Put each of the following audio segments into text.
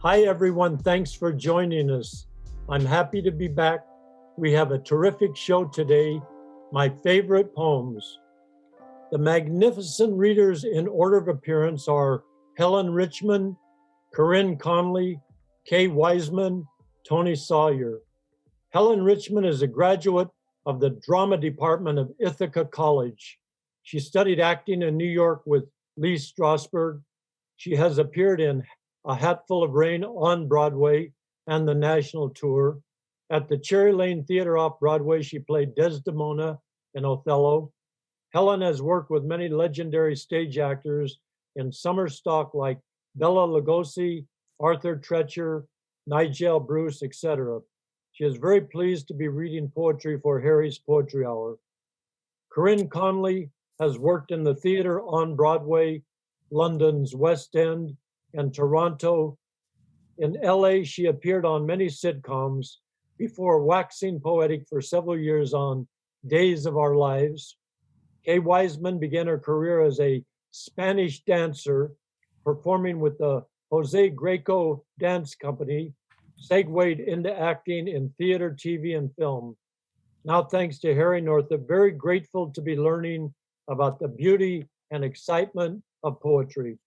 Hi, everyone. Thanks for joining us. I'm happy to be back. We have a terrific show today. My favorite poems. The magnificent readers in order of appearance are Helen Richman, Corinne Conley, Kay Weissman, Toni Sawyer. Helen Richman is a graduate of the drama department of Ithaca College. She studied acting in New York with Lee Strasberg. She has appeared in A Hatful of Rain on Broadway and the national tour. At the Cherry Lane Theater off Broadway, she played Desdemona in Othello. Helen has worked with many legendary stage actors in summer stock like Bela Lugosi, Arthur Treacher, Nigel Bruce, etc. She is very pleased to be reading poetry for Harry's Poetry Hour. Corinne Conley has worked in the theater on Broadway, London's West End, and Toronto. In LA, she appeared on many sitcoms before waxing poetic for several years on Days of Our Lives. Kay Weissman began her career as a Spanish dancer, performing with the Jose Greco Dance Company, segued into acting in theater, TV, and film. Now, thanks to Harry Northup, very grateful to be learning about the beauty and excitement of poetry.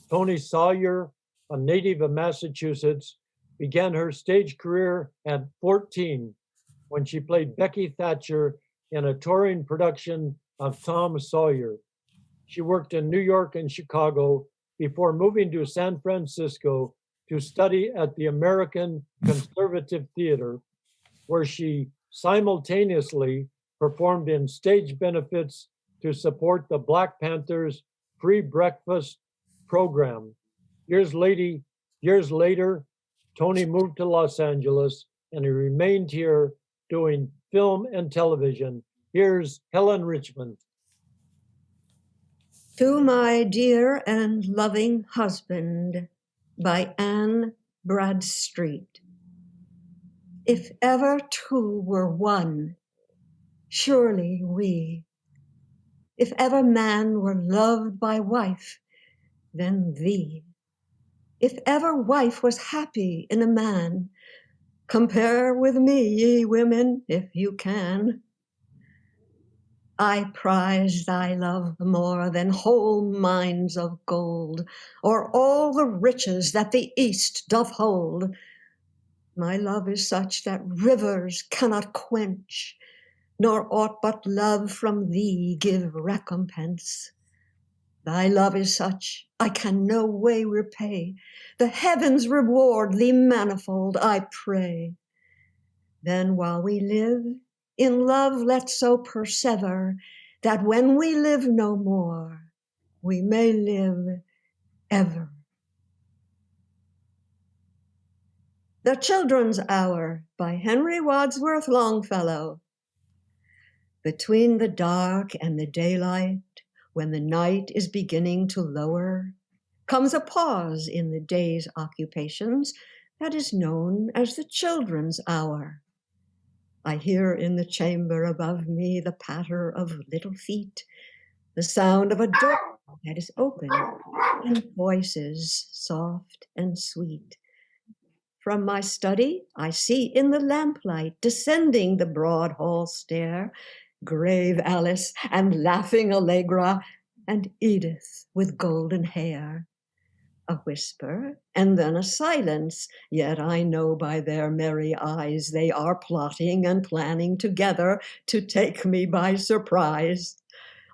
Toni Sawyer, a native of Massachusetts, began her stage career at 14 when she played Becky Thatcher in a touring production of Tom Sawyer. She worked in New York and Chicago before moving to San Francisco to study at the American Conservative Theater, where she simultaneously performed in stage benefits to support the Black Panthers free breakfast program. Years later, Toni moved to Los Angeles and he remained here doing film and television. Here's Helen Richman. To My Dear and Loving Husband by Anne Bradstreet. If ever two were one, surely we. If ever man were loved by wife, then thee. If ever wife was happy in a man, compare with me, ye women, if you can. I prize thy love more than whole mines of gold, or all the riches that the East doth hold. My love is such that rivers cannot quench, nor aught but love from thee give recompense. Thy love is such, I can no way repay. The heavens reward thee manifold, I pray. Then while we live, in love let's so persever, that when we live no more, we may live ever. The Children's Hour by Henry Wadsworth Longfellow. Between the dark and the daylight, when the night is beginning to lower, comes a pause in the day's occupations that is known as the children's hour. I hear in the chamber above me the patter of little feet, the sound of a door that is open, and voices soft and sweet. From my study, I see in the lamplight descending the broad hall stair, grave Alice and laughing Allegra, and Edith with golden hair. A whisper, and then a silence, yet I know by their merry eyes they are plotting and planning together to take me by surprise.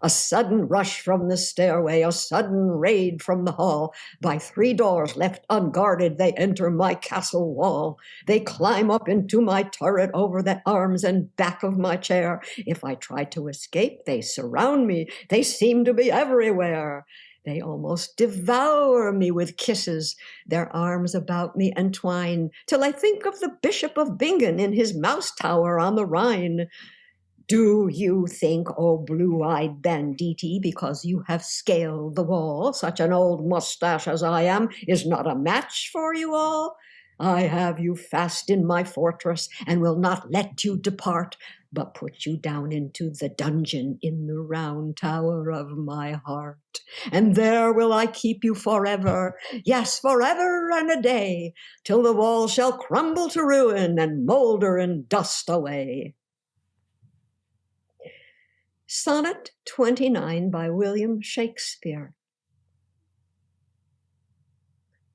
A sudden rush from the stairway, a sudden raid from the hall. By 3 doors left unguarded, they enter my castle wall. They climb up into my turret over the arms and back of my chair. If I try to escape, they surround me. They seem to be everywhere. They almost devour me with kisses. Their arms about me entwine, till I think of the Bishop of Bingen in his mouse tower on the Rhine. Do you think, oh blue-eyed banditti, because you have scaled the wall, such an old mustache as I am is not a match for you all? I have you fast in my fortress and will not let you depart. but put you down into the dungeon in the round tower of my heart. And there will I keep you forever, yes, forever and a day, till the walls shall crumble to ruin and moulder in dust away. Sonnet 29 by William Shakespeare.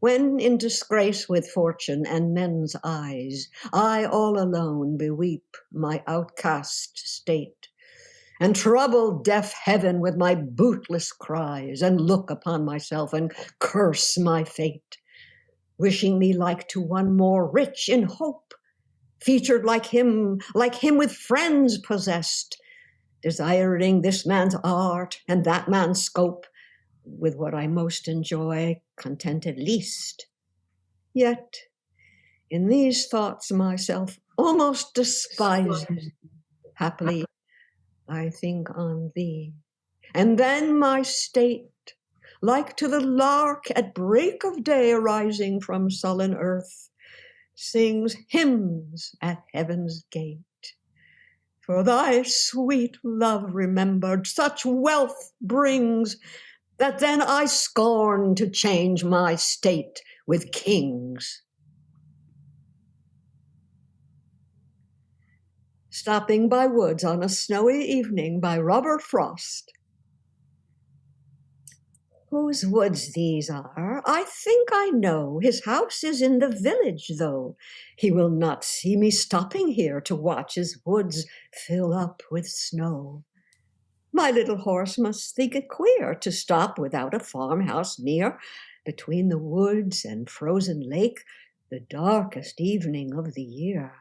When in disgrace with fortune and men's eyes, I all alone beweep my outcast state, and trouble deaf heaven with my bootless cries, and look upon myself and curse my fate, wishing me like to one more rich in hope, featured like him with friends possessed, desiring this man's art and that man's scope, with what I most enjoy, contented least. Yet, in these thoughts myself almost despises, happily I think on thee, and then my state, like to the lark at break of day arising from sullen earth, sings hymns at heaven's gate. For thy sweet love remembered such wealth brings, that then I scorn to change my state with kings. Stopping by woods on a snowy evening by Robert Frost. Whose woods these are, I think I know. His house is in the village, though. He will not see me stopping here to watch his woods fill up with snow. My little horse must think it queer to stop without a farmhouse near, between the woods and frozen lake, the darkest evening of the year.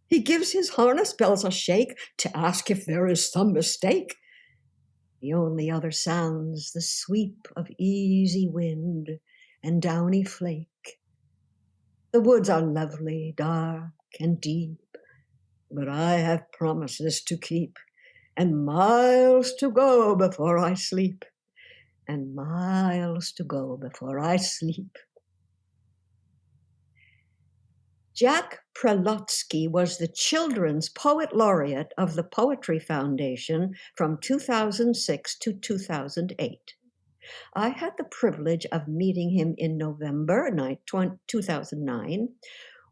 He gives his harness bells a shake to ask if there is some mistake. The only other sounds the sweep of easy wind and downy flake. The woods are lovely, dark and deep, but I have promises to keep, and miles to go before I sleep, and miles to go before I sleep. Jack Prelotsky was the Children's Poet Laureate of the Poetry Foundation from 2006 to 2008. I had the privilege of meeting him in November 2009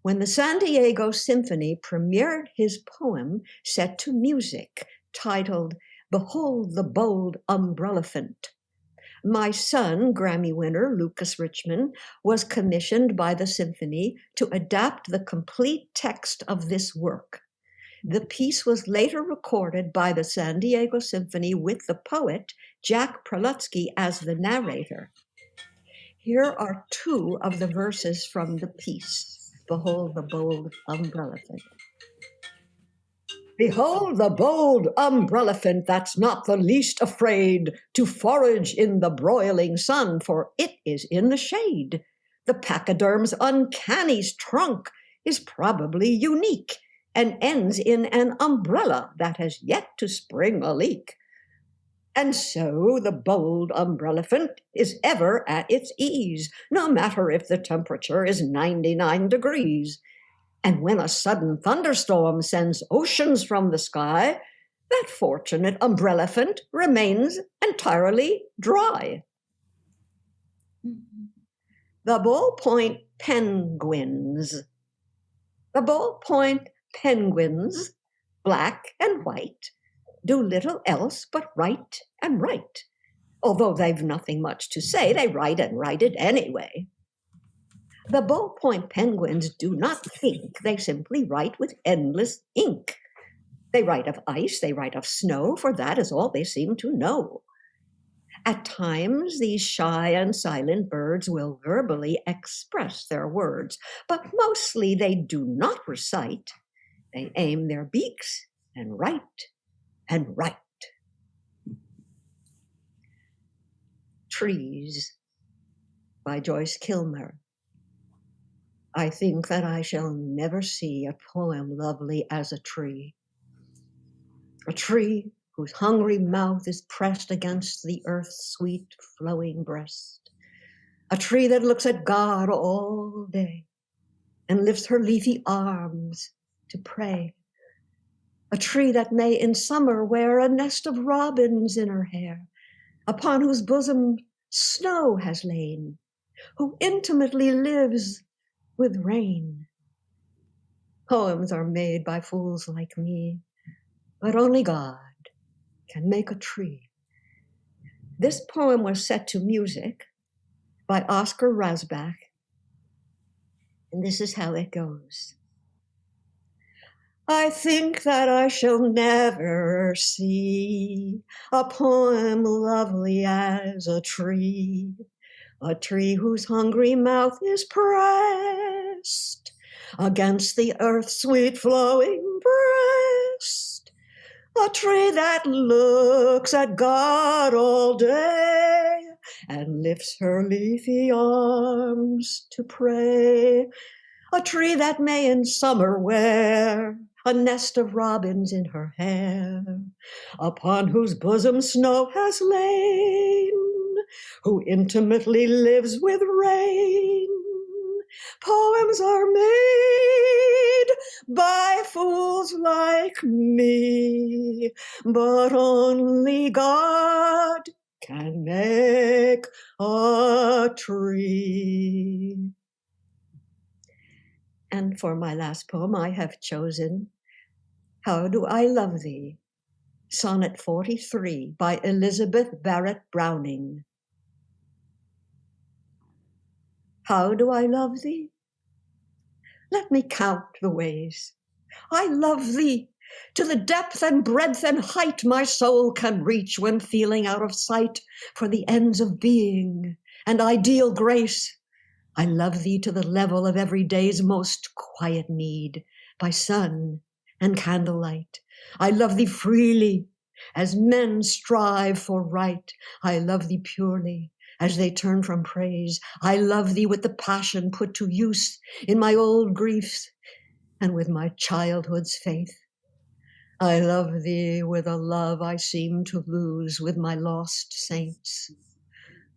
when the San Diego Symphony premiered his poem set to music titled "Behold the Bold Umbrellaphant." My son, Grammy winner Lucas Richman, was commissioned by the symphony to adapt the complete text of this work. The piece was later recorded by the San Diego Symphony with the poet, Jack Prelotsky, as the narrator. Here are two of the verses from the piece, Behold the Bold Umbrellaphant. Behold the bold umbrellaphant that's not the least afraid to forage in the broiling sun, for it is in the shade. The pachyderm's uncanny trunk is probably unique and ends in an umbrella that has yet to spring a leak. And so the bold umbrellaphant is ever at its ease, no matter if the temperature is 99 degrees. And when a sudden thunderstorm sends oceans from the sky, that fortunate umbrellaphant remains entirely dry. The ballpoint penguins. The ballpoint penguins, black and white, do little else but write and write. Although they've nothing much to say, they write and write it anyway. The ballpoint penguins do not think, they simply write with endless ink. They write of ice, they write of snow, for that is all they seem to know. At times, these shy and silent birds will verbally express their words, but mostly they do not recite. They aim their beaks and write and write. Trees by Joyce Kilmer. I think that I shall never see a poem lovely as a tree whose hungry mouth is pressed against the earth's sweet flowing breast, a tree that looks at God all day and lifts her leafy arms to pray, a tree that may in summer wear a nest of robins in her hair, upon whose bosom snow has lain, who intimately lives with rain. Poems are made by fools like me, but only God can make a tree. This poem was set to music by Oscar Rasbach, and this is how it goes. I think that I shall never see a poem lovely as a tree whose hungry mouth is pressed against the earth's sweet flowing breast, a tree that looks at God all day and lifts her leafy arms to pray, a tree that may in summer wear a nest of robins in her hair, upon whose bosom snow has lain, who intimately lives with rain. Poems are made by fools like me, but only God can make a tree. And for my last poem, I have chosen How Do I Love Thee, Sonnet 43 by Elizabeth Barrett Browning. How do I love thee? Let me count the ways. I love thee to the depth and breadth and height my soul can reach when feeling out of sight for the ends of being and ideal grace. I love thee to the level of every day's most quiet need, by sun and candlelight. I love thee freely, as men strive for right. I love thee purely, as they turn from praise. I love thee with the passion put to use in my old griefs and with my childhood's faith. I love thee with a love I seem to lose with my lost saints.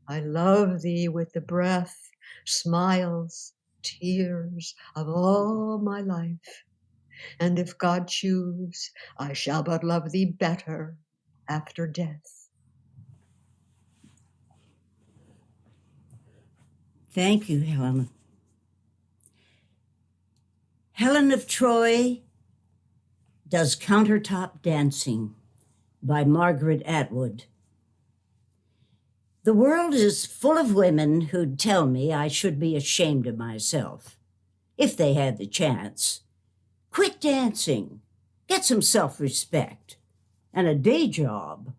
I love thee with the breath, smiles, tears of all my life. And if God choose, I shall but love thee better after death. Thank you, Helen. Helen of Troy Does Countertop Dancing by Margaret Atwood. The world is full of women who'd tell me I should be ashamed of myself, if they had the chance. Quit dancing, get some self-respect, and a day job.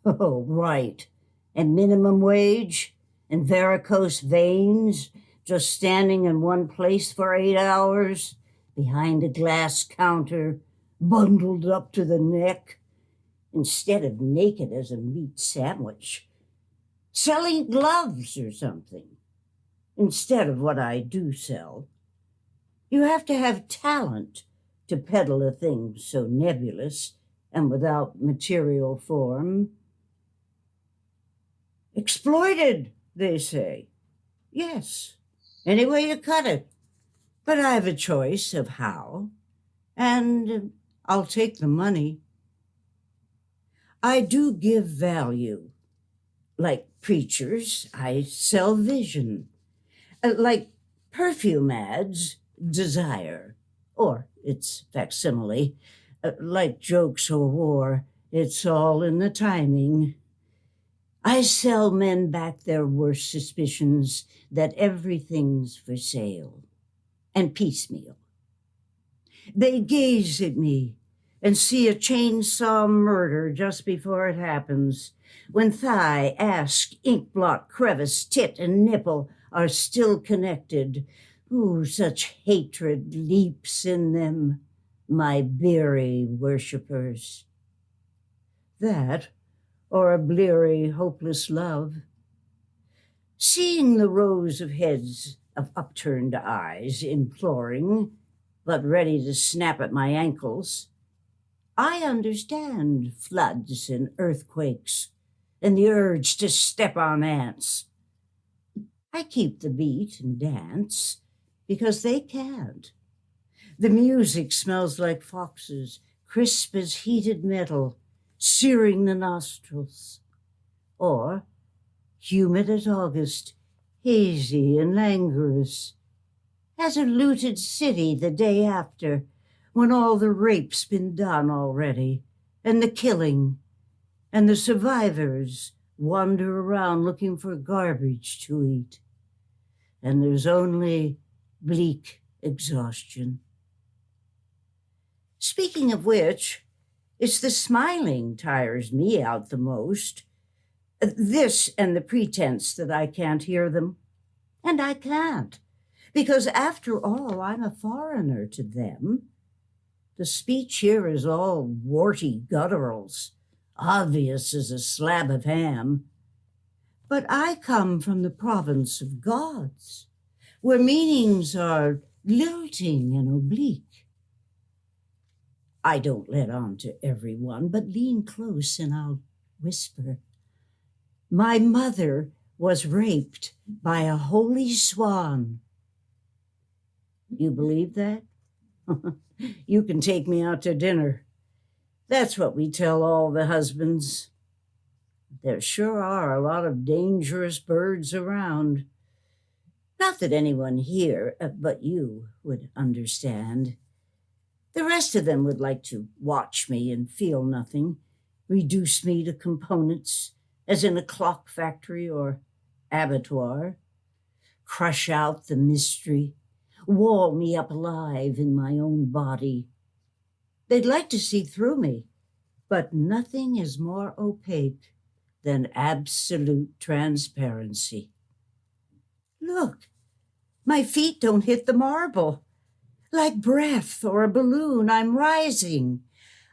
Oh, right, and minimum wage, and varicose veins, just standing in one place for 8 hours, behind a glass counter, bundled up to the neck, instead of naked as a meat sandwich, selling gloves or something, instead of what I do sell. You have to have talent to peddle a thing so nebulous and without material form. Exploited, they say. Yes, any way you cut it. But I have a choice of how, and I'll take the money. I do give value. Like preachers, I sell vision. Like perfume ads, desire, or its facsimile. Like jokes or war, it's all in the timing. I sell men back their worst suspicions that everything's for sale, and piecemeal. They gaze at me and see a chainsaw murder just before it happens, when thigh, ass, ink blot, crevice, tit, and nipple are still connected. Ooh, such hatred leaps in them, my beery worshippers. That, or a bleary, hopeless love. Seeing the rows of heads of upturned eyes, imploring, but ready to snap at my ankles, I understand floods and earthquakes and the urge to step on ants. I keep the beat and dance because they can't. The music smells like foxes crisp as heated metal, searing the nostrils. Or humid as August, hazy and languorous, as a looted city the day after, when all the rape's been done already, and the killing, and the survivors wander around looking for garbage to eat. And there's only bleak exhaustion. Speaking of which, it's the smiling tires me out the most. This and the pretense that I can't hear them. And I can't, because after all, I'm a foreigner to them. The speech here is all warty gutturals, obvious as a slab of ham. But I come from the province of gods, where meanings are lilting and oblique. I don't let on to everyone, but lean close and I'll whisper. My mother was raped by a holy swan. You believe that? You can take me out to dinner. That's what we tell all the husbands. There sure are a lot of dangerous birds around. Not that anyone here but you would understand. The rest of them would like to watch me and feel nothing, reduce me to components, as in a clock factory or abattoir, crush out the mystery, wall me up alive in my own body. They'd like to see through me, but nothing is more opaque than absolute transparency. Look, my feet don't hit the marble. Like breath or a balloon, I'm rising.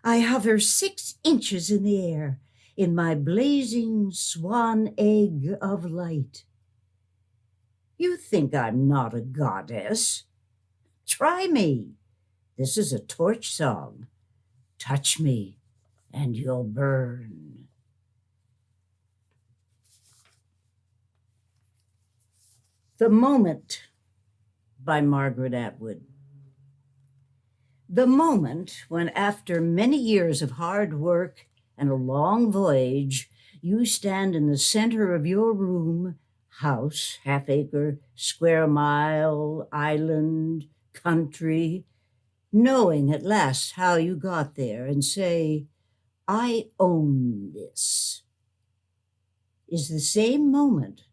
I hover 6 inches in the air in my blazing swan egg of light. You think I'm not a goddess? Try me. This is a torch song. Touch me and you'll burn. The Moment by Margaret Atwood. The moment when, after many years of hard work and a long voyage, you stand in the center of your room, house, half-acre, square mile, island, country, knowing at last how you got there, and say, I own this, is the same moment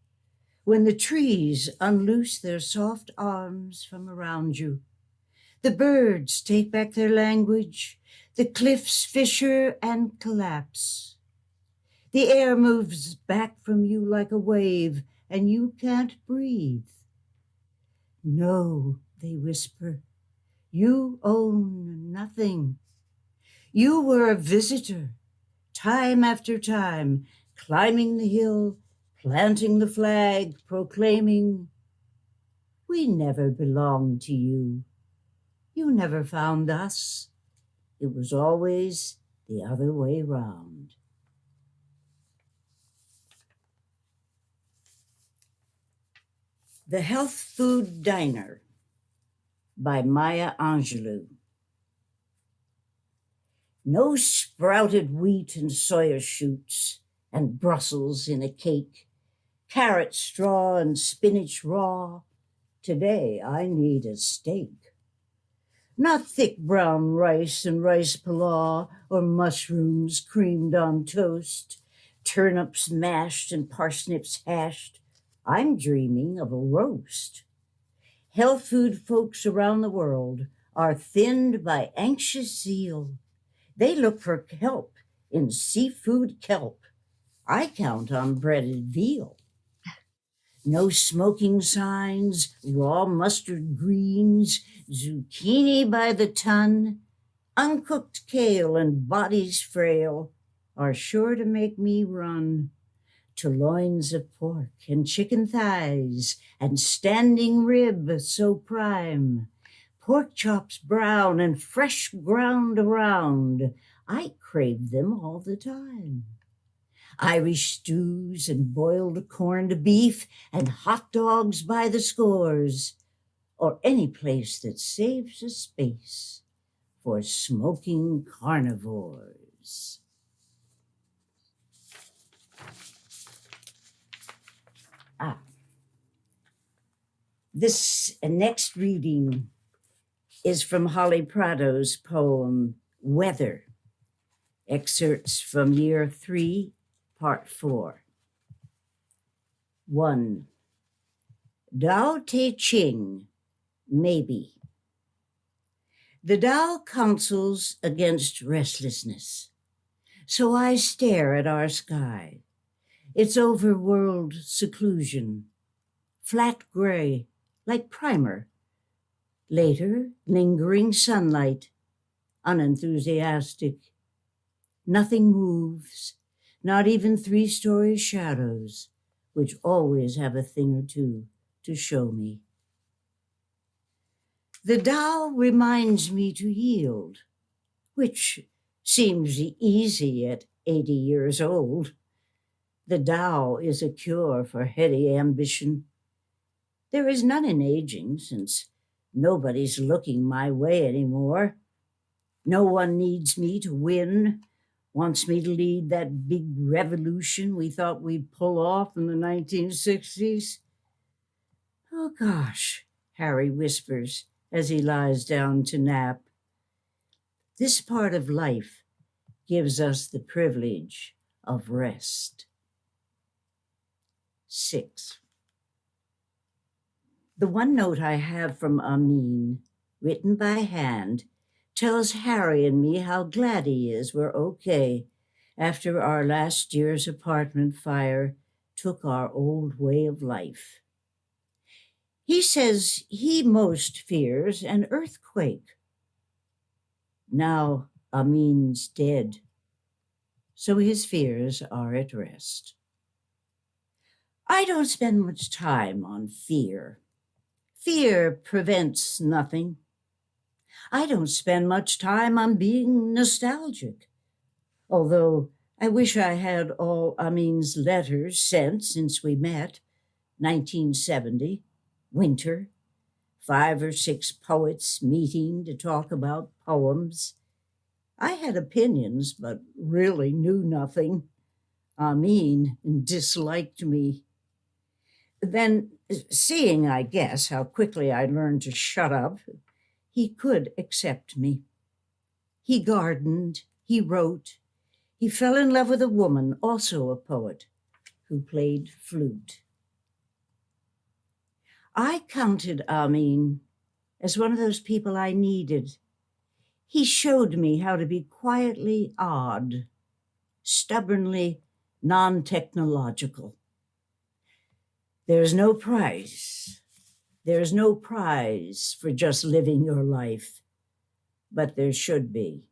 when the trees unloose their soft arms from around you. The birds take back their language, the cliffs fissure and collapse. The air moves back from you like a wave, and you can't breathe. No, they whisper, you own nothing. You were a visitor, time after time, climbing the hill, planting the flag, proclaiming, we never belonged to you. You never found us. It was always the other way round. The Health Food Diner by Maya Angelou. No sprouted wheat and soya shoots and Brussels in a cake, carrot straw and spinach raw. Today I need a steak. Not thick brown rice and rice pilau or mushrooms creamed on toast, turnips mashed and parsnips hashed. I'm dreaming of a roast. Health food folks around the world are thinned by anxious zeal. They look for help in seafood kelp. I count on breaded veal. No smoking signs, raw mustard greens, zucchini by the ton, uncooked kale and bodies frail are sure to make me run to loins of pork and chicken thighs and standing rib so prime, pork chops brown and fresh ground around. I crave them all the time. Irish stews and boiled corned beef and hot dogs by the scores, or any place that saves a space for smoking carnivores. This next reading is from Holly Prado's poem, Weather, excerpts from Year 3, Part 4. 1. Tao Te Ching, maybe. The Tao counsels against restlessness, so I stare at our sky, its overworld seclusion, flat gray, like primer. Later, lingering sunlight, unenthusiastic. Nothing moves, not even three-story shadows, which always have a thing or two to show me. The Tao reminds me to yield, which seems easy at 80 years old. The Tao is a cure for heady ambition. There is none in aging, since nobody's looking my way anymore. No one needs me to win, wants me to lead that big revolution we thought we'd pull off in the 1960s. Oh gosh, Harry whispers as he lies down to nap. This part of life gives us the privilege of rest. 6. The one note I have from Amin, written by hand, tells Harry and me how glad he is we're okay after our last year's apartment fire took our old way of life. He says he most fears an earthquake. Now Amin's dead, so his fears are at rest. I don't spend much time on fear. Fear prevents nothing. I don't spend much time on being nostalgic, although I wish I had all Amin's letters sent since we met, 1970, winter, 5 or 6 poets meeting to talk about poems. I had opinions, but really knew nothing. Amin disliked me. Then, seeing, I guess, how quickly I learned to shut up, he could accept me. He gardened, he wrote, he fell in love with a woman, also a poet, who played flute. I counted Amin as one of those people I needed. He showed me how to be quietly odd, stubbornly non-technological. There's no price. There's no prize for just living your life, but there should be.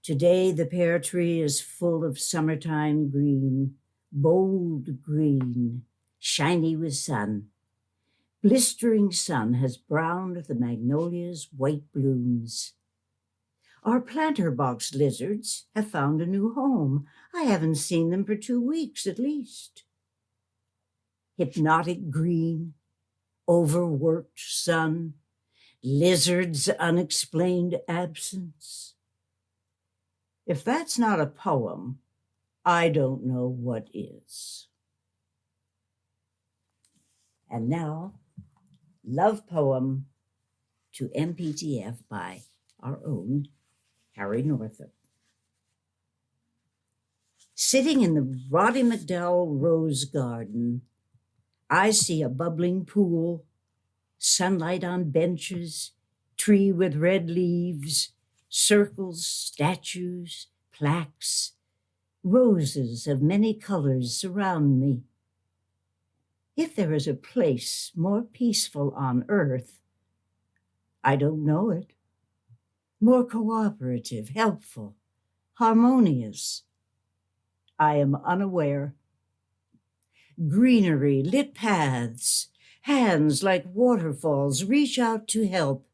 Today, the pear tree is full of summertime green, bold green, shiny with sun. Blistering sun has browned the magnolia's white blooms. Our planter box lizards have found a new home. I haven't seen them for 2 weeks at least. Hypnotic green, overworked sun, lizard's unexplained absence. If that's not a poem, I don't know what is. And now, love poem to MPTF by our own Harry Northup. Sitting in the Roddy McDowell Rose Garden, I see a bubbling pool, sunlight on benches, tree with red leaves, circles, statues, plaques, roses of many colors surround me. If there is a place more peaceful on earth, I don't know it. More cooperative, helpful, harmonious. I am unaware. Greenery, lit paths, hands like waterfalls reach out to help.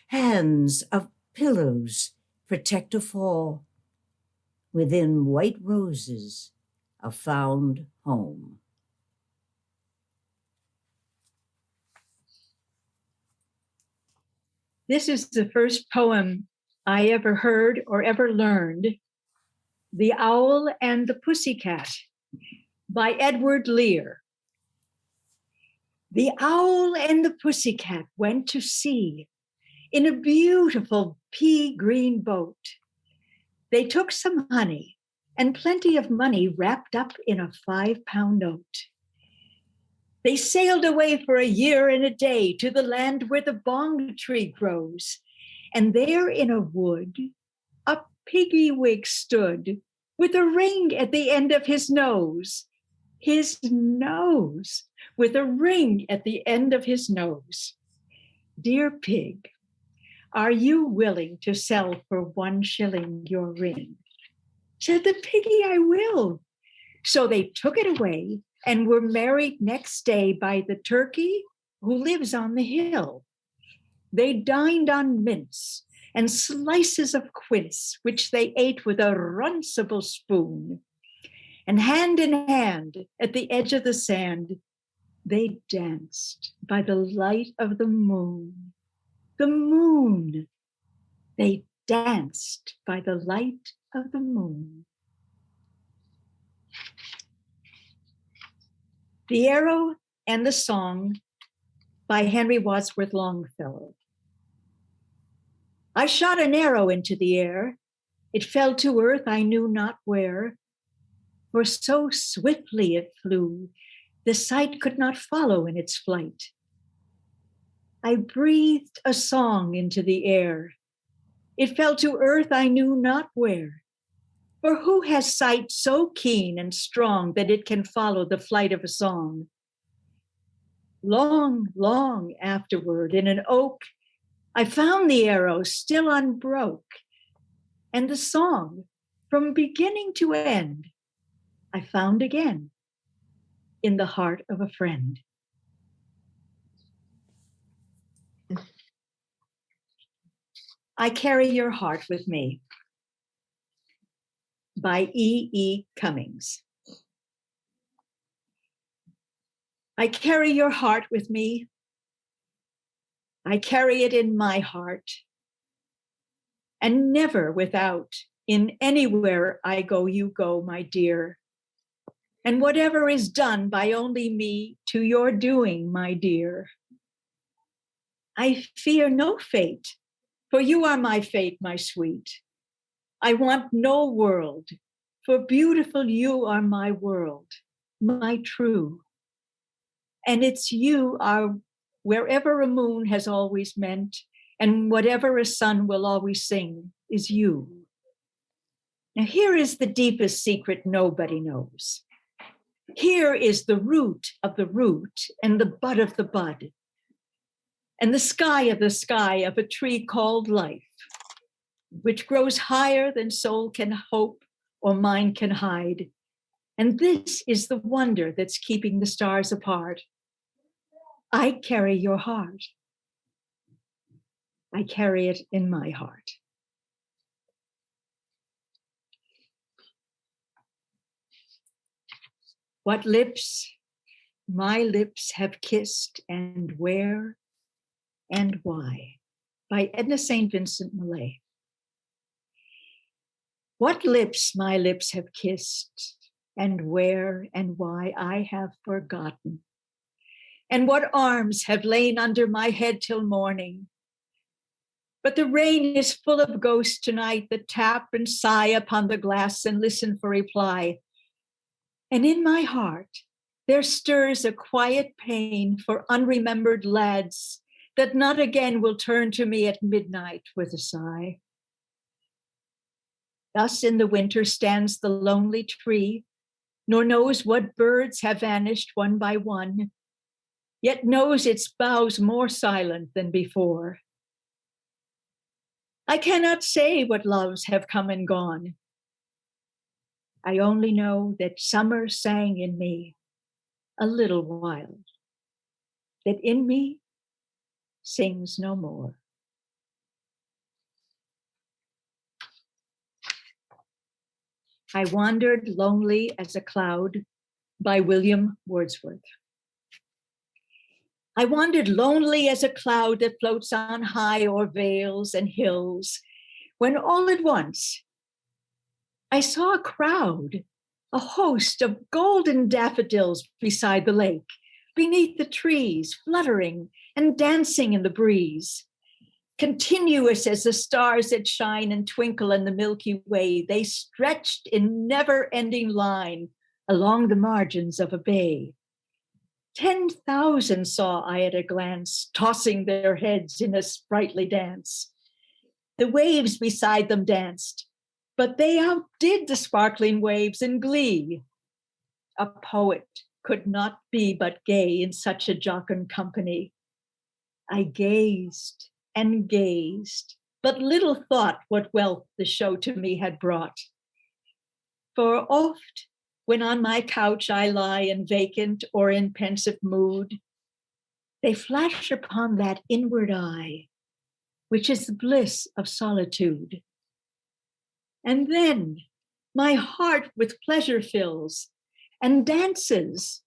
Hands of pillows protect a fall. Within white roses, a found home. This is the first poem I ever heard or ever learned, The Owl and the Pussycat by Edward Lear. The owl and the pussycat went to sea in a beautiful pea green boat. They took some honey and plenty of money wrapped up in a 5-pound note. They sailed away for a year and a day to the land where the bong tree grows. And there in a wood, a piggy wig stood with a ring at the end of his nose. His nose, with a ring at the end of his nose. Dear pig, are you willing to sell for 1 shilling your ring? Said the piggy, I will. So they took it away and were married next day by the turkey who lives on the hill. They dined on mince and slices of quince, which they ate with a runcible spoon. And hand in hand at the edge of the sand, they danced by the light of the moon. The moon. They danced by the light of the moon. The Arrow and the Song by Henry Wadsworth Longfellow. I shot an arrow into the air. It fell to earth, I knew not where. For so swiftly it flew, the sight could not follow in its flight. I breathed a song into the air. It fell to earth, I knew not where. For who has sight so keen and strong that it can follow the flight of a song? Long, long afterward, in an oak, I found the arrow still unbroke, and the song, from beginning to end, I found again in the heart of a friend. I Carry Your Heart with Me by E. Cummings. I carry your heart with me. I carry it in my heart, and never without. In anywhere I go, you go, my dear. And whatever is done by only me, to your doing, my dear. I fear no fate, for you are my fate, my sweet. I want no world, for beautiful you are my world, my true. And it's you are wherever a moon has always meant, and whatever a sun will always sing, is you. Now here is the deepest secret nobody knows. Here is the root of the root and the bud of the bud, and the sky of a tree called life, which grows higher than soul can hope or mind can hide. And this is the wonder that's keeping the stars apart. I carry your heart. I carry it in my heart. What lips my lips have kissed, and where and why, by Edna St. Vincent Millay. What lips my lips have kissed, and where and why I have forgotten. And what arms have lain under my head till morning. But the rain is full of ghosts tonight that tap and sigh upon the glass and listen for reply. And in my heart, there stirs a quiet pain for unremembered lads that not again will turn to me at midnight with a sigh. Thus in the winter stands the lonely tree, nor knows what birds have vanished one by one, yet knows its boughs more silent than before. I cannot say what loves have come and gone. I only know that summer sang in me a little while, that in me sings no more. I Wandered Lonely as a Cloud by William Wordsworth. I wandered lonely as a cloud that floats on high o'er vales and hills, when all at once I saw a crowd, a host of golden daffodils beside the lake, beneath the trees, fluttering and dancing in the breeze. Continuous as the stars that shine and twinkle in the Milky Way, they stretched in never-ending line along the margins of a bay. 10,000 saw I at a glance, tossing their heads in a sprightly dance. The waves beside them danced, but they outdid the sparkling waves in glee. A poet could not be but gay in such a jocund company. I gazed and gazed, but little thought what wealth the show to me had brought. For oft, when on my couch I lie in vacant or in pensive mood, they flash upon that inward eye, which is the bliss of solitude. And then my heart with pleasure fills and dances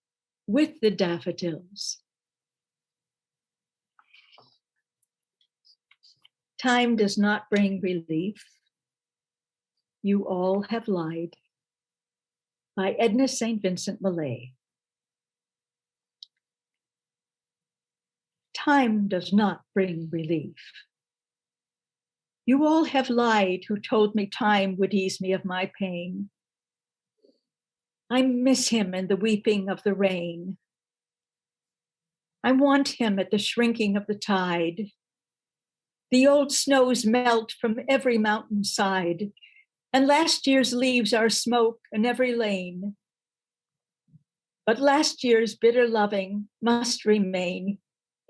with the daffodils. Time does not bring relief. You all have lied. By Edna St. Vincent Millay. Time does not bring relief. You all have lied who told me time would ease me of my pain. I miss him in the weeping of the rain. I want him at the shrinking of the tide. The old snows melt from every mountainside, and last year's leaves are smoke in every lane. But last year's bitter loving must remain,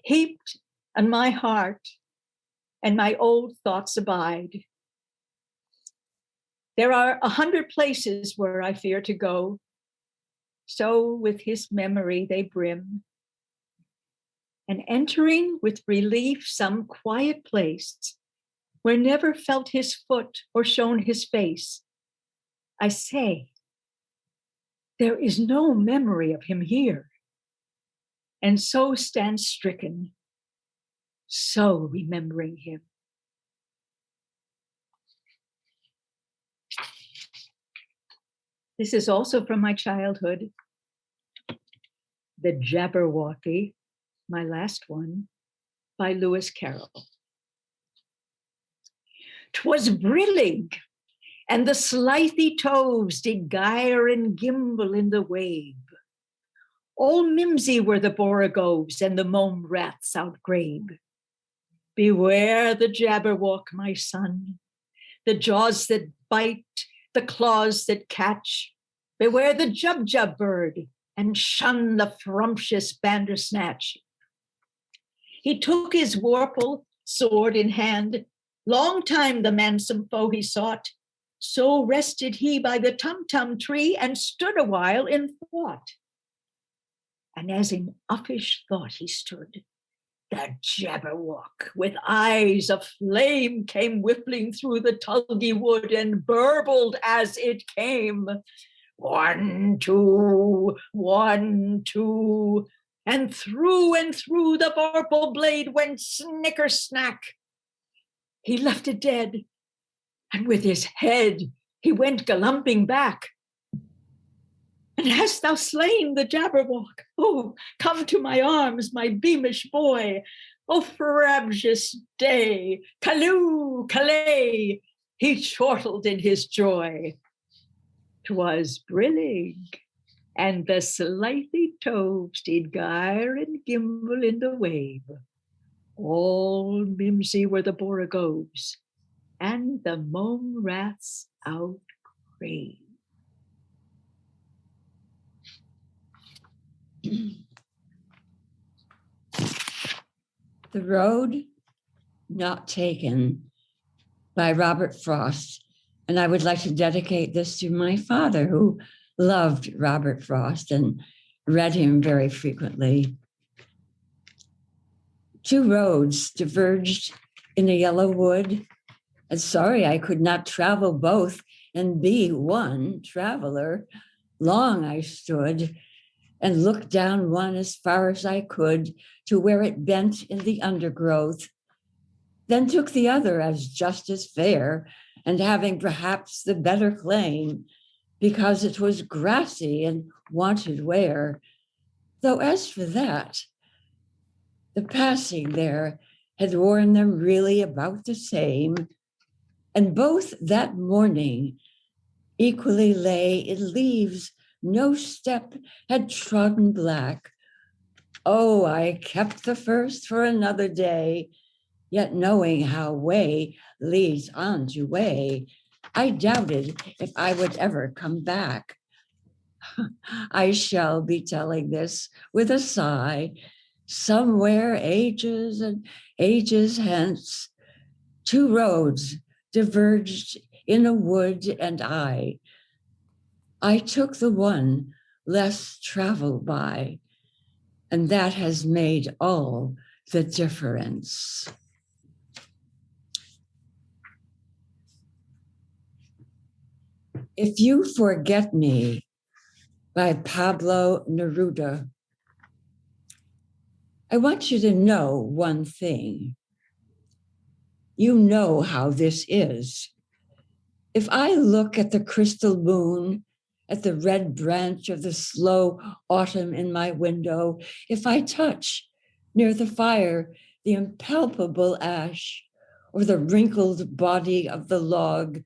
heaped on my heart, and my old thoughts abide. There are 100 places where I fear to go, so with his memory they brim. And entering with relief some quiet place, where never felt his foot or shone his face, I say, there is no memory of him here. And so stand stricken, so remembering him. This is also from my childhood. The Jabberwocky, my last one, by Lewis Carroll. 'Twas brillig, and the slithy toves did gyre and gimble in the wave. All mimsy were the borogoves, and the mome raths outgrabe. Beware the Jabberwock, my son, the jaws that bite, the claws that catch. Beware the Jubjub bird, and shun the frumptious Bandersnatch. He took his warple, sword in hand. Long time the mansome foe he sought. So rested he by the tum-tum tree and stood a while in thought. And as in uffish thought he stood, the Jabberwock with eyes of flame came whiffling through the tulgey wood and burbled as it came. 1, 2, 1, 2, and through the vorpal blade went snicker-snack. He left it dead, and with his head he went galumping back. And hast thou slain the Jabberwock? Oh, come to my arms, my beamish boy. Oh, frabjous day, Callooh, Calais, he chortled in his joy. 'Twas brillig, and the slithy toves did gyre and gimble in the wave. All mimsy were the borogoves, and the mome raths outgrave. The Road Not Taken by Robert Frost. And I would like to dedicate this to my father, who loved Robert Frost and read him very frequently. 2 roads diverged in a yellow wood, and sorry I could not travel both and be one traveler. Long I stood, and looked down one as far as I could to where it bent in the undergrowth, then took the other as just as fair and having perhaps the better claim because it was grassy and wanted wear. Though as for that, the passing there had worn them really about the same, and both that morning equally lay in leaves no step had trodden black. Oh, I kept the first for another day, yet knowing how way leads on to way, I doubted if I would ever come back. I shall be telling this with a sigh, somewhere ages and ages hence, two roads diverged in a wood, and I took the one less traveled by, and that has made all the difference. If You Forget Me by Pablo Neruda. I want you to know one thing. You know how this is. If I look at the crystal moon, at the red branch of the slow autumn in my window, if I touch near the fire the impalpable ash or the wrinkled body of the log,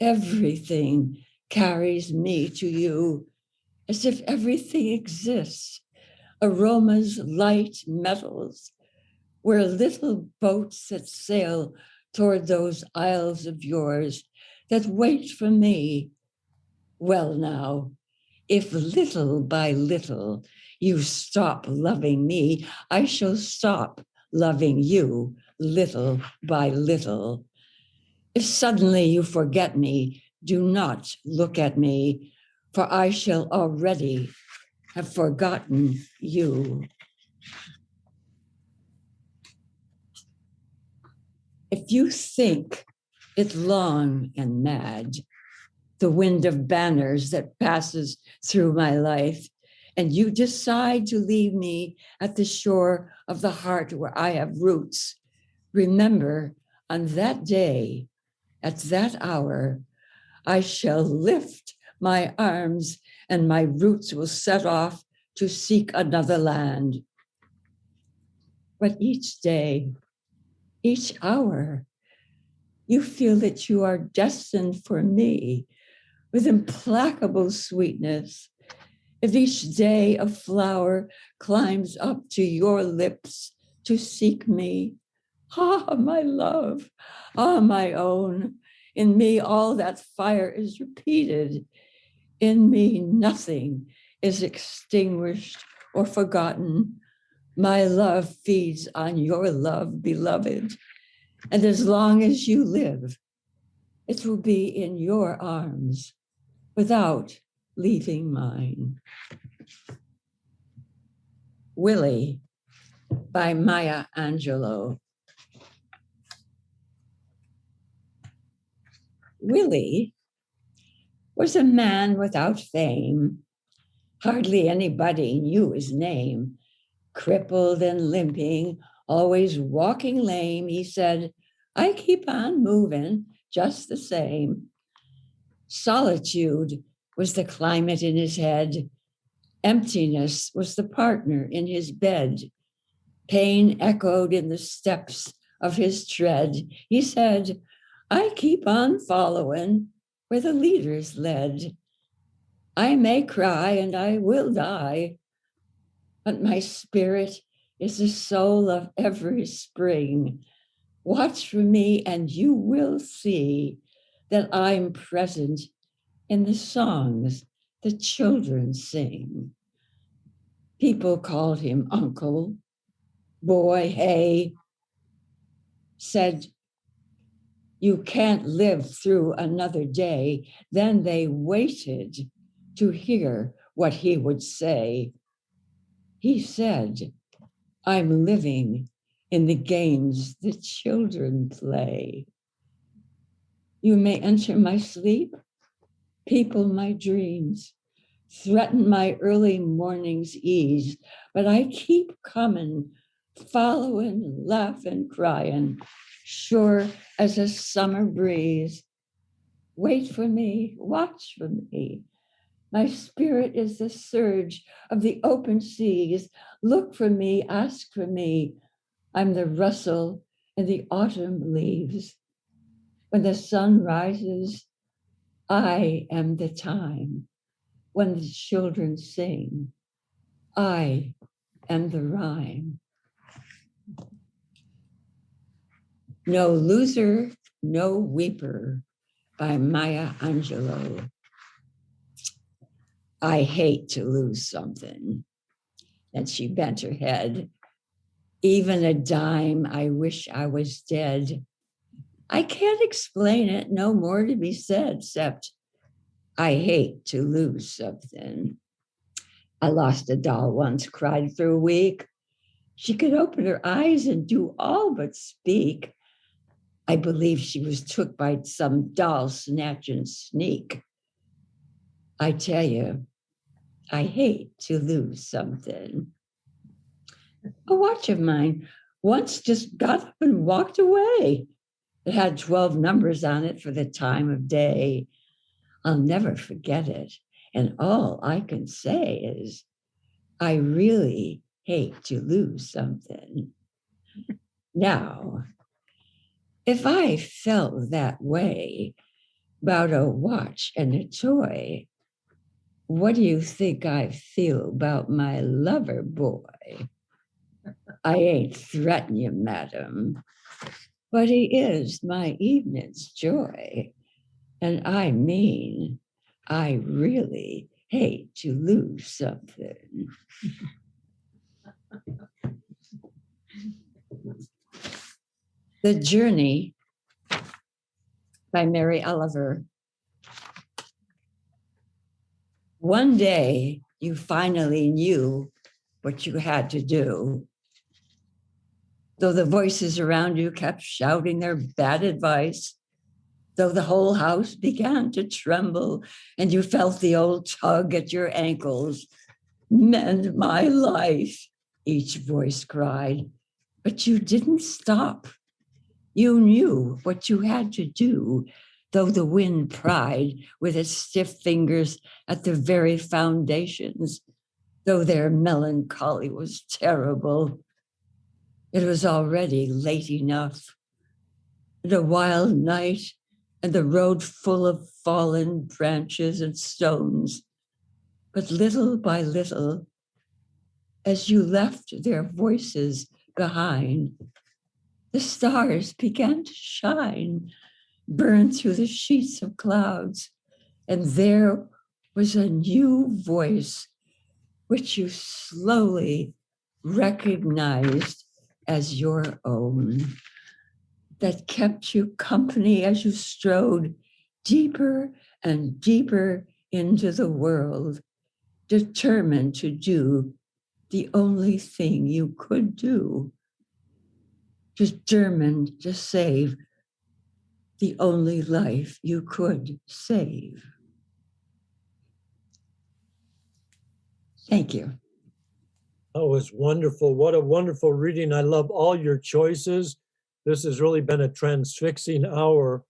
everything carries me to you, as if everything exists, aromas, light, metals. We're little boats that sail toward those isles of yours that wait for me. Well, now, if little by little you stop loving me, I shall stop loving you little by little. If suddenly you forget me, do not look at me, for I shall already have forgotten you. If you think it long and mad, the wind of banners that passes through my life, and you decide to leave me at the shore of the heart where I have roots, remember on that day, at that hour, I shall lift my arms and my roots will set off to seek another land. But each day, each hour, you feel that you are destined for me with implacable sweetness. If each day a flower climbs up to your lips to seek me, ah, my love, ah, my own, in me all that fire is repeated. In me nothing is extinguished or forgotten. My love feeds on your love, beloved. And as long as you live, it will be in your arms without leaving mine. Willie by Maya Angelou. Willie was a man without fame. Hardly anybody knew his name. Crippled and limping, always walking lame, he said, I keep on moving just the same. Solitude was the climate in his head. Emptiness was the partner in his bed. Pain echoed in the steps of his tread. He said, I keep on following where the leaders led. I may cry and I will die, but my spirit is the soul of every spring. Watch for me and you will see that I'm present in the songs the children sing. People called him uncle, boy, hey, said, you can't live through another day. Then they waited to hear what he would say. He said, I'm living in the games the children play. You may enter my sleep, people my dreams, threaten my early morning's ease, but I keep coming, following, laughing, crying, sure as a summer breeze. Wait for me, watch for me. My spirit is the surge of the open seas. Look for me, ask for me. I'm the rustle in the autumn leaves. When the sun rises, I am the time. When the children sing, I am the rhyme. No loser, no weeper, by Maya Angelou. I hate to lose something. And she bent her head. Even a dime, I wish I was dead. I can't explain it, no more to be said, except I hate to lose something. I lost a doll once, cried for a week. She could open her eyes and do all but speak. I believe she was took by some doll snatch and sneak. I tell you, I hate to lose something. A watch of mine once just got up and walked away. It had 12 numbers on it for the time of day. I'll never forget it. And all I can say is, I really hate to lose something. Now, if I felt that way about a watch and a toy, what do you think I feel about my lover boy? I ain't threaten you, madam, but he is my evening's joy. And I mean, I really hate to lose something. The Journey by Mary Oliver. One day, you finally knew what you had to do. Though the voices around you kept shouting their bad advice, though the whole house began to tremble and you felt the old tug at your ankles, mend my life, each voice cried, but you didn't stop. You knew what you had to do, though the wind pried with its stiff fingers at the very foundations, though their melancholy was terrible. It was already late enough, and a wild night, and the road full of fallen branches and stones. But little by little, as you left their voices behind, the stars began to shine, burn through the sheets of clouds, and there was a new voice which you slowly recognized as your own, that kept you company as you strode deeper and deeper into the world, determined to do the only thing you could do, determined to save the only life you could save. Thank you. That was wonderful. What a wonderful reading. I love all your choices. This has really been a transfixing hour.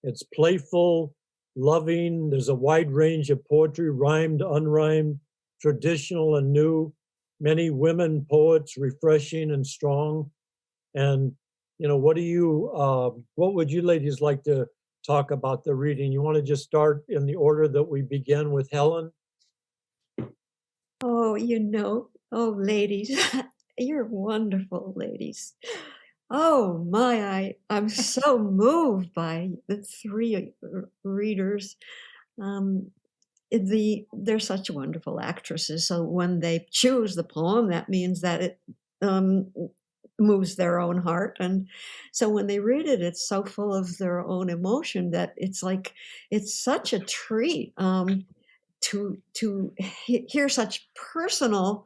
It's playful, loving. There's a wide range of poetry, rhymed, unrhymed, traditional and new. Many women poets, refreshing and strong. And, you know, what would you ladies like to talk about the reading? You want to just start in the order that we began with Helen? Oh, ladies, you're wonderful, ladies. Oh my, I'm so moved by the three readers. They're such wonderful actresses. So when they choose the poem, that means that it moves their own heart. And so when they read it, it's so full of their own emotion that it's like, it's such a treat to hear such personal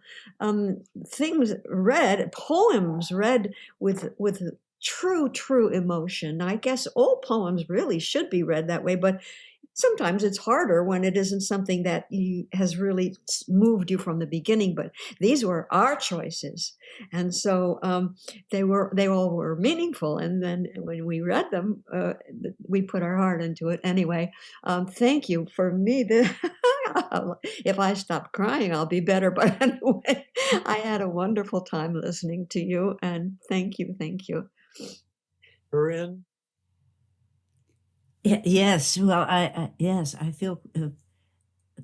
things read, poems read with true emotion. I guess all poems really should be read that way, but sometimes it's harder when it isn't something that has really moved you from the beginning, but these were our choices. And so they all were meaningful. And then when we read them, we put our heart into it. Anyway, thank you. For me, if I stop crying, I'll be better. But anyway, I had a wonderful time listening to you, and thank you. Corinne? Yes, well, I feel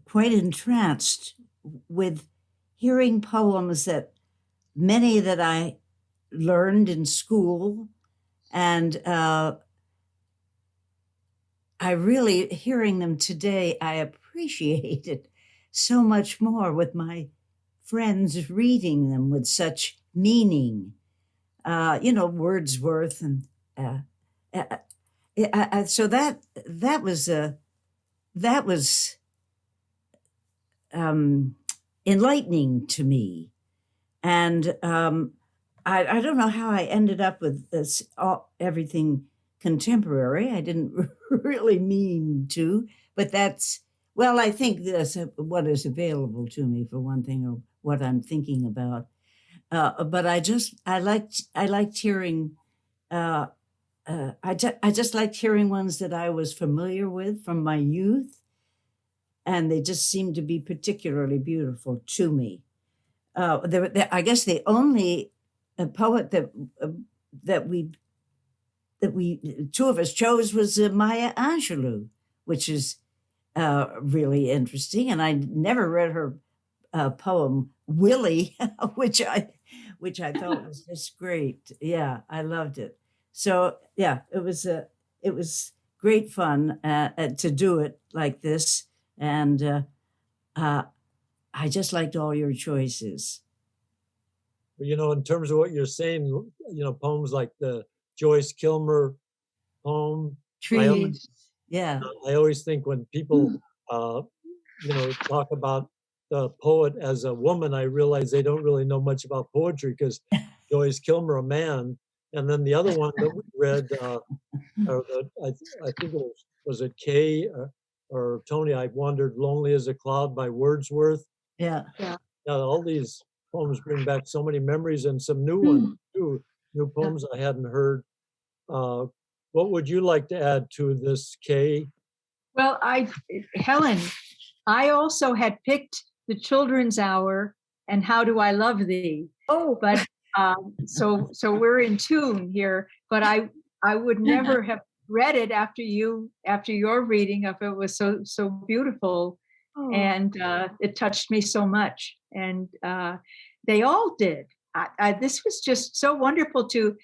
quite entranced with hearing poems that many that I learned in school, and I really, hearing them today, I appreciate it so much more with my friends reading them with such meaning. Wordsworth and so that was enlightening to me, and I don't know how I ended up with this everything contemporary. I didn't really mean to, but I think that's what is available to me, for one thing, or what I'm thinking about. But I liked hearing. I just liked hearing ones that I was familiar with from my youth, and they just seemed to be particularly beautiful to me. I guess the only poet that we two of us chose was Maya Angelou, which is really interesting. And I never read her poem Willie, which I thought was just great. Yeah, I loved it. So yeah, it was great fun to do it like this, and I just liked all your choices. In terms of what you're saying, poems like the Joyce Kilmer poem, Trees. Yeah. I always think when people, talk about the poet as a woman, I realize they don't really know much about poetry, because Joyce Kilmer, a man. And then the other one that we read, I think it was it Kay or Toni, I Wandered Lonely as a Cloud by Wordsworth. Yeah. All these poems bring back so many memories, and some new ones too, new poems I hadn't heard. What would you like to add to this, Kay? Well, Helen, I also had picked The Children's Hour and How Do I Love Thee. Oh, but so we're in tune here. But I would never have read it after your reading of it was so beautiful, and it touched me so much. And they all did. This was just so wonderful to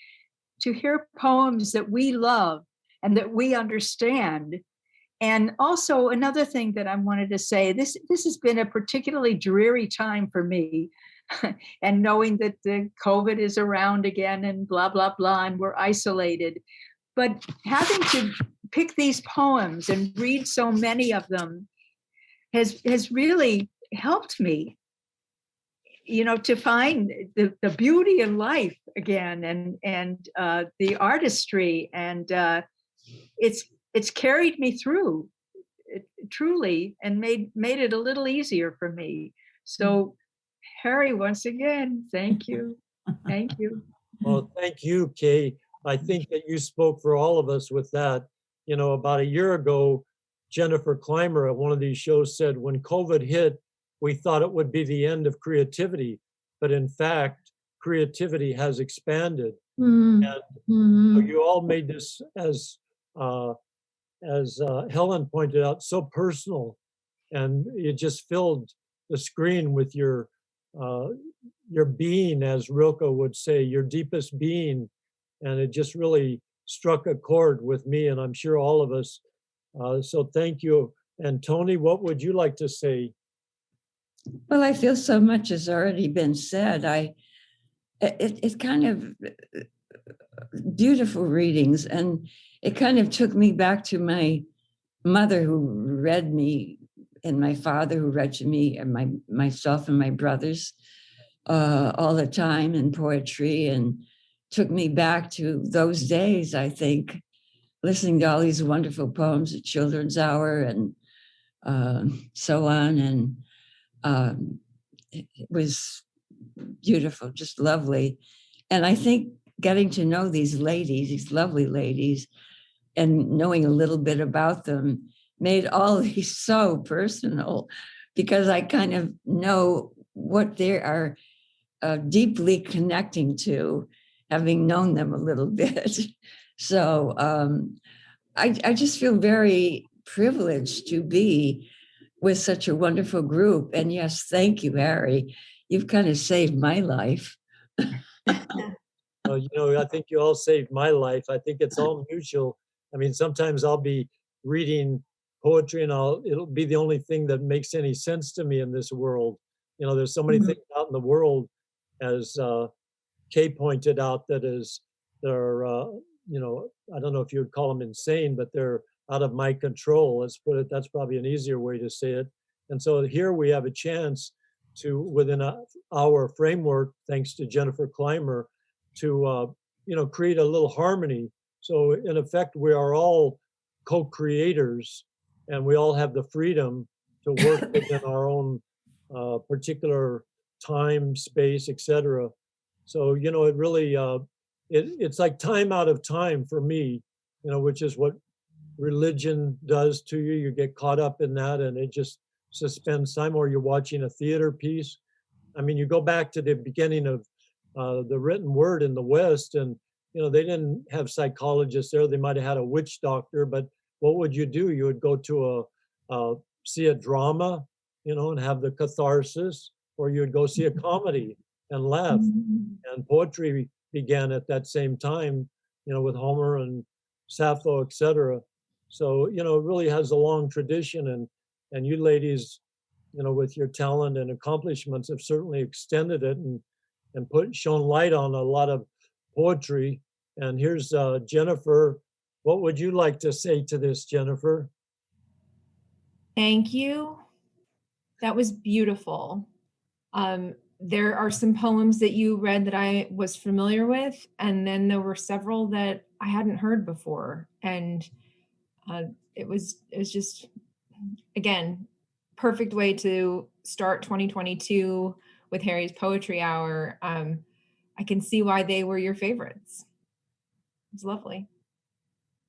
hear poems that we love and that we understand. And also another thing that I wanted to say, this has been a particularly dreary time for me. And knowing that the COVID is around again and blah, blah, blah, and we're isolated. But having to pick these poems and read so many of them has really helped me, to find the beauty in life again, and the artistry, and it's carried me through truly, and made it a little easier for me. So Harry, once again, thank you. Thank you. Well, thank you, Kay. I think that you spoke for all of us with that. About a year ago, Jennifer Clymer at one of these shows said, when COVID hit, we thought it would be the end of creativity. But in fact, creativity has expanded. And you all made this, as Helen pointed out, so personal. And it just filled the screen with your being, as Rilke would say, your deepest being. And it just really struck a chord with me, and I'm sure all of us. So thank you. And Toni, what would you like to say? Well, I feel so much has already been said. It's kind of beautiful readings, and it kind of took me back to my mother who read me, and my father who read to me, and myself and my brothers all the time in poetry, and took me back to those days, I think, listening to all these wonderful poems at Children's Hour and so on. And it was beautiful, just lovely. And I think getting to know these ladies, these lovely ladies, and knowing a little bit about them made all these so personal, because I kind of know what they are deeply connecting to, having known them a little bit. So I just feel very privileged to be with such a wonderful group. And yes, thank you, Harry. You've kind of saved my life. I think you all saved my life. I think it's all mutual. I mean, sometimes I'll be reading poetry and it'll be the only thing that makes any sense to me in this world. There's so many things out in the world, as Kay pointed out, they're I don't know if you would call them insane, but they're out of my control. Let's put it, that's probably an easier way to say it. And so here we have a chance to, within our framework, thanks to Jennifer Clymer, to create a little harmony. So in effect, we are all co-creators, and we all have the freedom to work within our own particular time, space, etc. So it really it's like time out of time for me, which is what religion does to you. You get caught up in that, and it just suspends time. Or you're watching a theater piece. I mean, you go back to the beginning of the written word in the West, and they didn't have psychologists there. They might have had a witch doctor, but what would you do? You would go to see a drama, and have the catharsis, or you'd go see a comedy and laugh. And poetry began at that same time, with Homer and Sappho, etc. So it really has a long tradition, and you ladies, with your talent and accomplishments, have certainly extended it and shone light on a lot of poetry. And here's Jennifer. What would you like to say to this, Jennifer? Thank you. That was beautiful. There are some poems that you read that I was familiar with, and then there were several that I hadn't heard before. And it was just, again, perfect way to start 2022 with Harry's Poetry Hour. I can see why they were your favorites. It's lovely.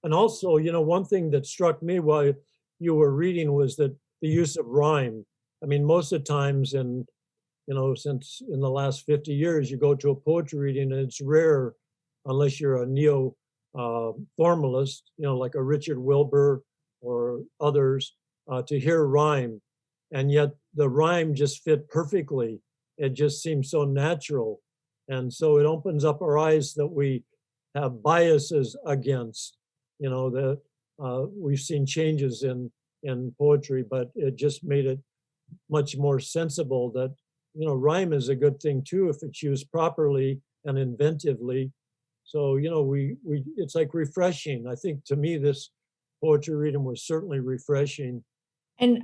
And also, one thing that struck me while you were reading was that the use of rhyme. I mean, most of the times, and since in the last 50 years, you go to a poetry reading, and it's rare, unless you're a neo-formalist, like a Richard Wilbur or others, to hear rhyme. And yet the rhyme just fit perfectly. It just seems so natural. And so it opens up our eyes that we have biases against, that we've seen changes in poetry, but it just made it much more sensible that, rhyme is a good thing too, if it's used properly and inventively. So, it's like refreshing. I think to me, this poetry reading was certainly refreshing. And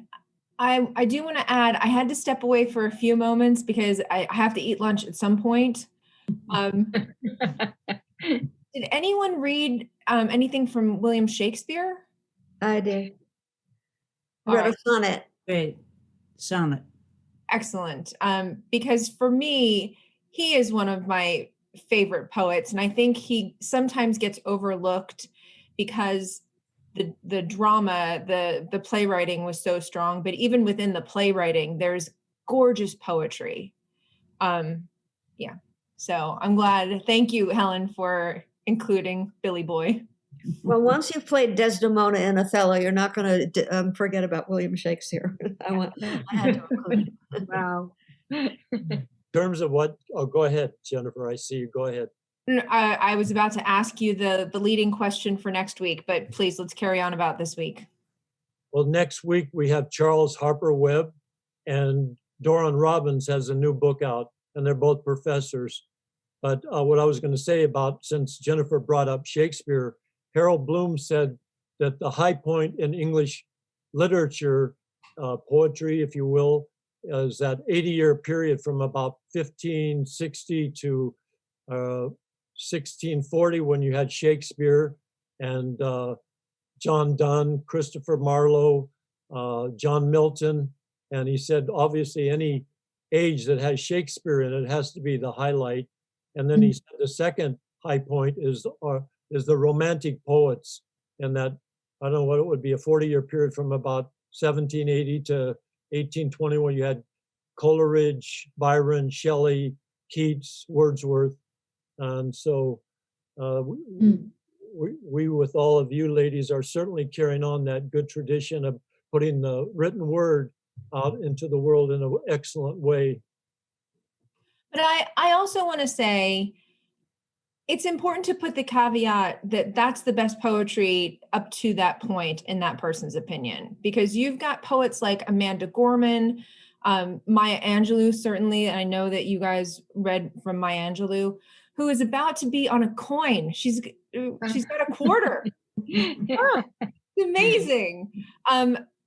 I do want to add, I had to step away for a few moments because I have to eat lunch at some point. Did anyone read anything from William Shakespeare? I did. All Read right. a sonnet. Great. Sonnet. Excellent. Because for me, he is one of my favorite poets. And I think he sometimes gets overlooked because the drama, the playwriting was so strong. But even within the playwriting, there's gorgeous poetry. Yeah. So I'm glad. Thank you, Helen, for including Billy Boy. Well, once you've played Desdemona and Othello, you're not going to forget about William Shakespeare. I had to include it. Wow. In terms of what, go ahead, Jennifer, I see you, go ahead. I was about to ask you the leading question for next week, but please, let's carry on about this week. Well, next week we have Charles Harper Webb, and Doran Robbins has a new book out, and they're both professors. But what I was going to say about, since Jennifer brought up Shakespeare, Harold Bloom said that the high point in English literature, poetry, if you will, is that 80-year period from about 1560 to 1640, when you had Shakespeare. and John Donne, Christopher Marlowe, John Milton. And he said, obviously, any age that has Shakespeare in it has to be the highlight. And then he said the second high point is the Romantic poets, and that, I don't know what it would be, a 40-year period from about 1780 to 1820, when you had Coleridge, Byron, Shelley, Keats, Wordsworth. And so we, with all of you ladies, are certainly carrying on that good tradition of putting the written word out into the world in an excellent way. But I also want to say, it's important to put the caveat that that's the best poetry up to that point in that person's opinion, because you've got poets like Amanda Gorman, Maya Angelou, certainly. I know that you guys read from Maya Angelou, who is about to be on a coin. She's got a quarter. It's amazing.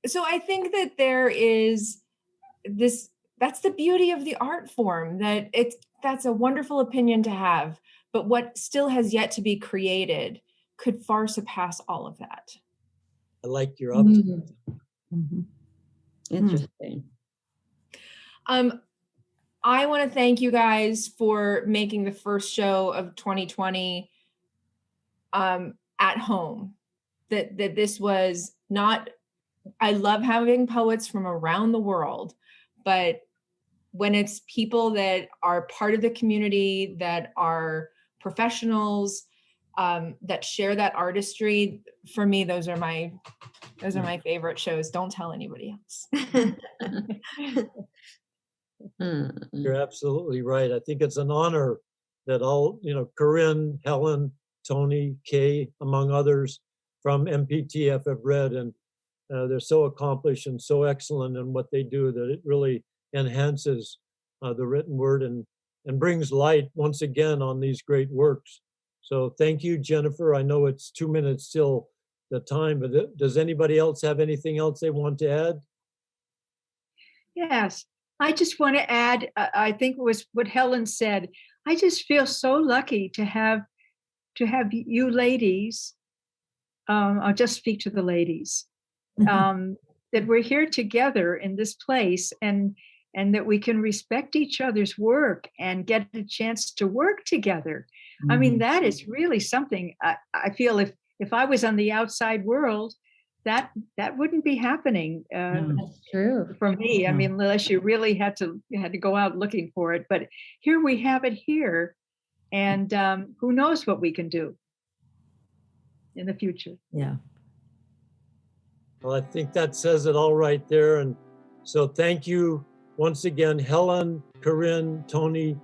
So I think that there is this, that's the beauty of the art form, that's a wonderful opinion to have, but what still has yet to be created could far surpass all of that. I like your optimism. Interesting. I want to thank you guys for making the first show of 2020 at home. That this was not, I love having poets from around the world, but when it's people that are part of the community, that are professionals, that share that artistry, for me, those are my favorite shows. Don't tell anybody else. You're absolutely right. I think it's an honor that all, Corinne, Helen, Toni, Kay, among others from MPTF have read, and they're so accomplished and so excellent in what they do that it really enhances the written word and brings light once again on these great works. So thank you, Jennifer. I know it's 2 minutes till the time, but does anybody else have anything else they want to add? Yes, I just want to add, I think it was what Helen said. I just feel so lucky to have you ladies. I'll just speak to the ladies, that we're here together in this place, and that we can respect each other's work and get a chance to work together. I mean, that is really something. I feel if I was on the outside world, that wouldn't be happening. That's true. For me. I mean, unless you really had to go out looking for it. But here we have it here, and who knows what we can do in the future. Yeah. Well, I think that says it all right there. And so thank you once again, Helen, Corinne, Toni,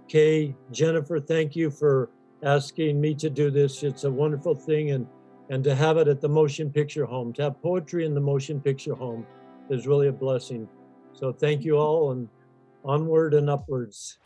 Kay, Jennifer. Thank you for asking me to do this. It's a wonderful thing. And to have it at the Motion Picture Home, to have poetry in the Motion Picture Home is really a blessing. So thank you all, and onward and upwards.